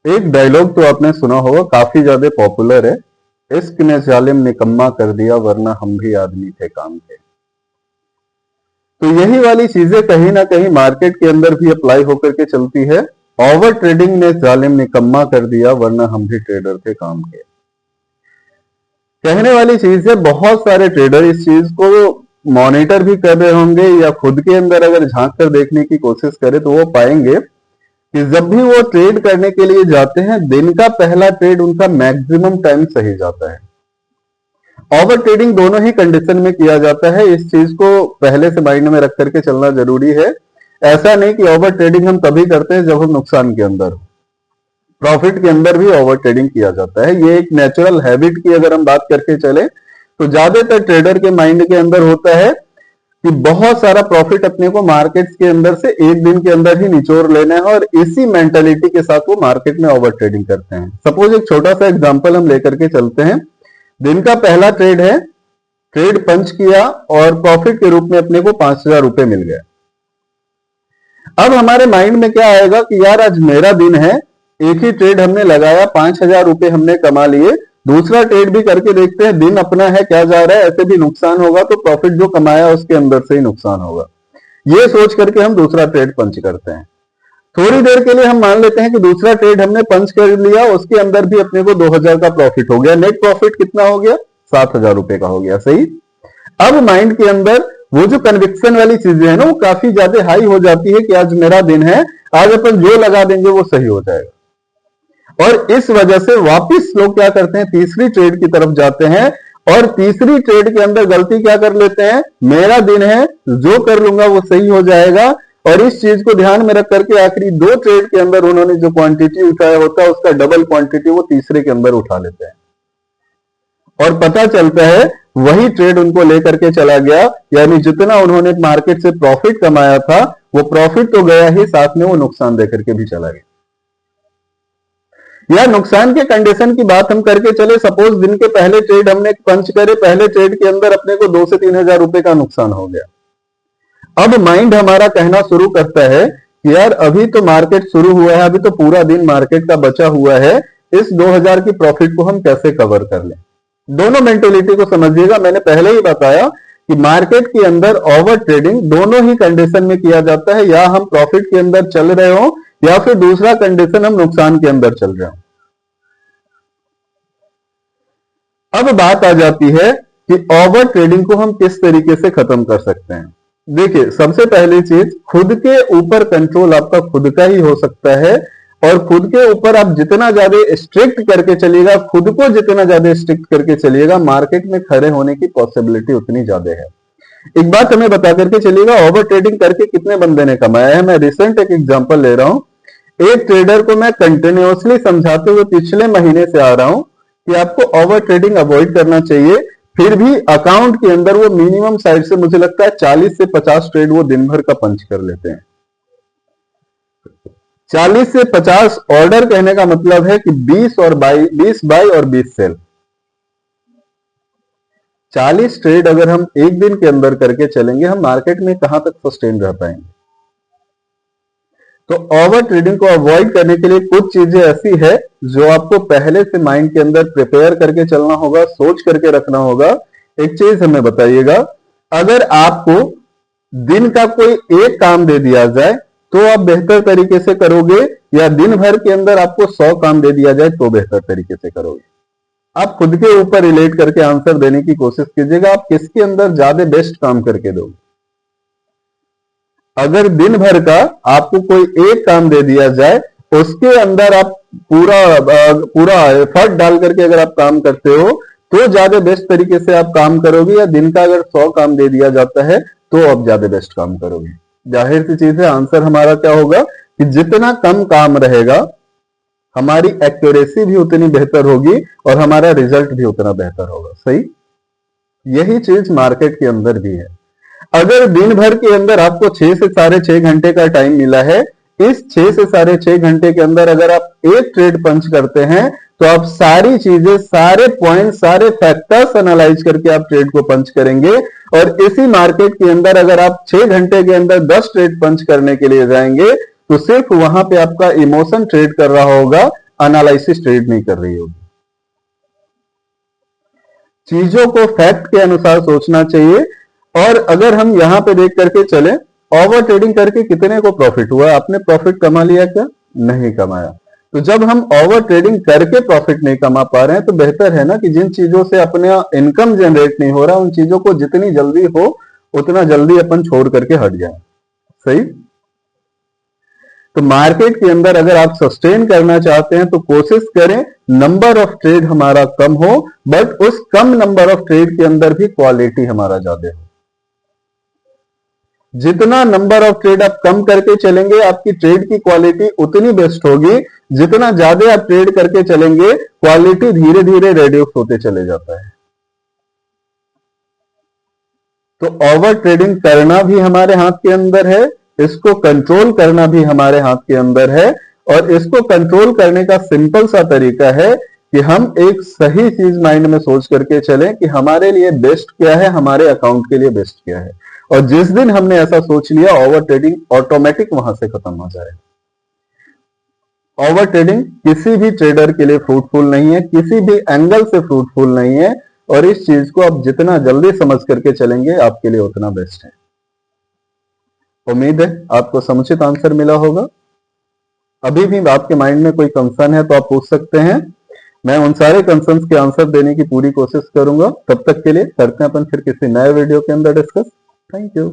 एक डायलॉग तो आपने सुना होगा, काफी ज्यादा पॉपुलर है। इश्क ने जालिम निकम्मा कर दिया वरना हम भी आदमी थे काम के। तो यही वाली चीजें कहीं ना कहीं मार्केट के अंदर भी अप्लाई होकर के चलती है। ओवर ट्रेडिंग ने जालिम निकम्मा कर दिया वरना हम भी ट्रेडर थे काम के। कहने वाली चीज है, बहुत सारे ट्रेडर इस चीज को मॉनिटर भी कर रहे होंगे या खुद के अंदर अगर झांक कर देखने की कोशिश करें तो वो पाएंगे कि जब भी वो ट्रेड करने के लिए जाते हैं, दिन का पहला ट्रेड उनका मैक्सिमम टाइम सही जाता है। ओवर ट्रेडिंग दोनों ही कंडीशन में किया जाता है, इस चीज को पहले से माइंड में रख करके चलना जरूरी है। ऐसा नहीं कि ओवर ट्रेडिंग हम तभी करते हैं जब हम नुकसान के अंदर हो, प्रॉफिट के अंदर भी ओवर ट्रेडिंग किया जाता है। ये एक नेचुरल हैबिट की अगर हम बात करके चले तो ज्यादातर ट्रेडर के माइंड के अंदर होता है कि बहुत सारा प्रॉफिट अपने को मार्केट्स के अंदर से एक दिन के अंदर ही निचोड़ लेना है, और इसी मेंटालिटी के साथ वो मार्केट में ओवर ट्रेडिंग करते हैं। सपोज एक छोटा सा एग्जांपल हम लेकर के चलते हैं। दिन का पहला ट्रेड है, ट्रेड पंच किया और प्रॉफिट के रूप में अपने को 5,000 रुपए मिल गए। अब हमारे माइंड में क्या आएगा कि यार आज मेरा दिन है, एक ही ट्रेड हमने लगाया, 5,000 रुपए हमने कमा लिए, दूसरा ट्रेड भी करके देखते हैं, दिन अपना है, क्या जा रहा है, ऐसे भी नुकसान होगा तो प्रॉफिट जो कमाया उसके अंदर से ही नुकसान होगा। ये सोच करके हम दूसरा ट्रेड पंच करते हैं। थोड़ी देर के लिए हम मान लेते हैं कि दूसरा ट्रेड हमने पंच कर लिया, उसके अंदर भी अपने को 2,000 का प्रॉफिट हो गया। नेट प्रॉफिट कितना हो गया? 7,000 रुपए का हो गया। सही। अब माइंड के अंदर वो जो कन्विक्शन वाली चीजें है ना, वो काफी ज्यादा हाई हो जाती है कि आज मेरा दिन है, आज अपन जो लगा देंगे वो सही हो जाएगा। और इस वजह से वापस लोग क्या करते हैं, तीसरी ट्रेड की तरफ जाते हैं, और तीसरी ट्रेड के अंदर गलती क्या कर लेते हैं, मेरा दिन है, जो कर लूंगा वो सही हो जाएगा, और इस चीज को ध्यान में रख करके आखिरी दो ट्रेड के अंदर उन्होंने जो क्वांटिटी उठाया होता है उसका डबल क्वांटिटी वो तीसरे के अंदर उठा लेते हैं, और पता चलता है वही ट्रेड उनको लेकर के चला गया। यानी जितना उन्होंने मार्केट से प्रॉफिट कमाया था वो प्रॉफिट तो गया ही, साथ में वो नुकसान देकर के भी चला गया। या नुकसान के कंडीशन की बात हम करके चले, सपोज दिन के पहले ट्रेड हमने पंच करे, पहले ट्रेड के अंदर अपने को 2 से 3,000 रुपए का नुकसान हो गया। अब माइंड हमारा कहना शुरू करता है कि यार अभी तो मार्केट शुरू हुआ है, अभी तो पूरा दिन मार्केट का बचा हुआ है, इस 2,000 की प्रॉफिट को हम कैसे कवर कर लें। दोनों मेंटेलिटी को समझिएगा, मैंने पहले ही बताया कि मार्केट के अंदर ओवर ट्रेडिंग दोनों ही कंडीशन में किया जाता है, या हम प्रॉफिट के अंदर चल रहे हो या फिर दूसरा कंडीशन हम नुकसान के अंदर चल रहे हो। अब बात आ जाती है कि ओवर ट्रेडिंग को हम किस तरीके से खत्म कर सकते हैं। देखिए, सबसे पहली चीज, खुद के ऊपर कंट्रोल आपका खुद का ही हो सकता है, और खुद के ऊपर आप जितना ज्यादा स्ट्रिक्ट करके चलिएगा, खुद को जितना ज्यादा स्ट्रिक्ट करके चलिएगा, मार्केट में खड़े होने की पॉसिबिलिटी उतनी ज्यादा है। एक बात हमें बता करके चलिएगा, ओवर ट्रेडिंग करके कितने बंदे ने कमाया है। मैं रिसेंट एक एग्जांपल ले रहा हूं। एक ट्रेडर को मैं कंटिन्यूअसली समझाते हुए पिछले महीने से आ रहा हूं कि आपको ओवर ट्रेडिंग अवॉइड करना चाहिए, फिर भी अकाउंट के अंदर वो मिनिमम साइड से मुझे लगता है 40 से 50 ट्रेड वो दिन भर का पंच कर लेते हैं। 40 से 50 ऑर्डर कहने का मतलब है कि 20 बाई और 20 सेल। 40 ट्रेड अगर हम एक दिन के अंदर करके चलेंगे, हम मार्केट में कहां तक सस्टेन रह पाएंगे। तो ओवर ट्रेडिंग को अवॉइड करने के लिए कुछ चीजें ऐसी है जो आपको पहले से माइंड के अंदर प्रिपेयर करके चलना होगा, सोच करके रखना होगा। एक चीज हमें बताइएगा, अगर आपको दिन का कोई एक काम दे दिया जाए तो आप बेहतर तरीके से करोगे, या दिन भर के अंदर आपको 100 काम दे दिया जाए तो बेहतर तरीके से करोगे। आप खुद के ऊपर रिलेट करके आंसर देने की कोशिश कीजिएगा, आप किसके अंदर ज्यादा बेस्ट काम करके दोगे। अगर दिन भर का आपको कोई एक काम दे दिया जाए, उसके अंदर आप पूरा एफर्ट डाल करके अगर आप काम करते हो तो ज्यादा बेस्ट तरीके से आप काम करोगे, या दिन का अगर 100 काम दे दिया जाता है तो आप ज्यादा बेस्ट काम करोगे। जाहिर सी चीज है, आंसर हमारा क्या होगा कि जितना कम काम रहेगा हमारी एक्यूरेसी भी उतनी बेहतर होगी और हमारा रिजल्ट भी उतना बेहतर होगा। सही। यही चीज मार्केट के अंदर भी है। अगर दिन भर के अंदर आपको 6 से 6.5 घंटे का टाइम मिला है, इस 6 से 6.5 घंटे के अंदर अगर आप एक ट्रेड पंच करते हैं तो आप सारी चीजें, सारे पॉइंट, सारे फैक्टर्स एनालाइज करके आप ट्रेड को पंच करेंगे। और इसी मार्केट के अंदर अगर आप 6 घंटे के अंदर 10 ट्रेड पंच करने के लिए जाएंगे तो सिर्फ वहां पे आपका इमोशन ट्रेड कर रहा होगा, एनालिसिस ट्रेड नहीं कर रही होगी। चीजों को फैक्ट के अनुसार सोचना चाहिए। और अगर हम यहां पे देख करके चले, ओवर ट्रेडिंग करके कितने को प्रॉफिट हुआ? आपने प्रॉफिट कमा लिया क्या? नहीं कमाया। तो जब हम ओवर ट्रेडिंग करके प्रॉफिट नहीं कमा पा रहे हैं तो बेहतर है ना कि जिन चीजों से अपने इनकम जनरेट नहीं हो रहा उन चीजों को जितनी जल्दी हो उतना जल्दी अपन छोड़ करके हट जाए। सही। तो मार्केट के अंदर अगर आप सस्टेन करना चाहते हैं तो कोशिश करें नंबर ऑफ ट्रेड हमारा कम हो, बट उस कम नंबर ऑफ ट्रेड के अंदर भी क्वालिटी हमारा ज्यादा हो। जितना नंबर ऑफ ट्रेड आप कम करके चलेंगे आपकी ट्रेड की क्वालिटी उतनी बेस्ट होगी। जितना ज्यादा आप ट्रेड करके चलेंगे क्वालिटी धीरे धीरे रिड्यूस होते चले जाता है। तो ओवर ट्रेडिंग करना भी हमारे हाथ के अंदर है, इसको कंट्रोल करना भी हमारे हाथ के अंदर है। और इसको कंट्रोल करने का सिंपल सा तरीका है कि हम एक सही चीज माइंड में सोच करके चलें कि हमारे लिए बेस्ट क्या है, हमारे अकाउंट के लिए बेस्ट क्या है। और जिस दिन हमने ऐसा सोच लिया ओवर ट्रेडिंग ऑटोमेटिक वहां से खत्म हो जाएगा। ओवर ट्रेडिंग किसी भी ट्रेडर के लिए फ्रूटफुल नहीं है, किसी भी एंगल से फ्रूटफुल नहीं है। और इस चीज को आप जितना जल्दी समझ करके चलेंगे आपके लिए उतना बेस्ट है। उम्मीद है आपको समुचित आंसर मिला होगा। अभी भी आपके माइंड में कोई कंसर्न है तो आप पूछ सकते हैं, मैं उन सारे कंसर्न्स के आंसर देने की पूरी कोशिश करूंगा। तब तक के लिए करते हैं अपन फिर किसी नए वीडियो के अंदर डिस्कस। Thank you.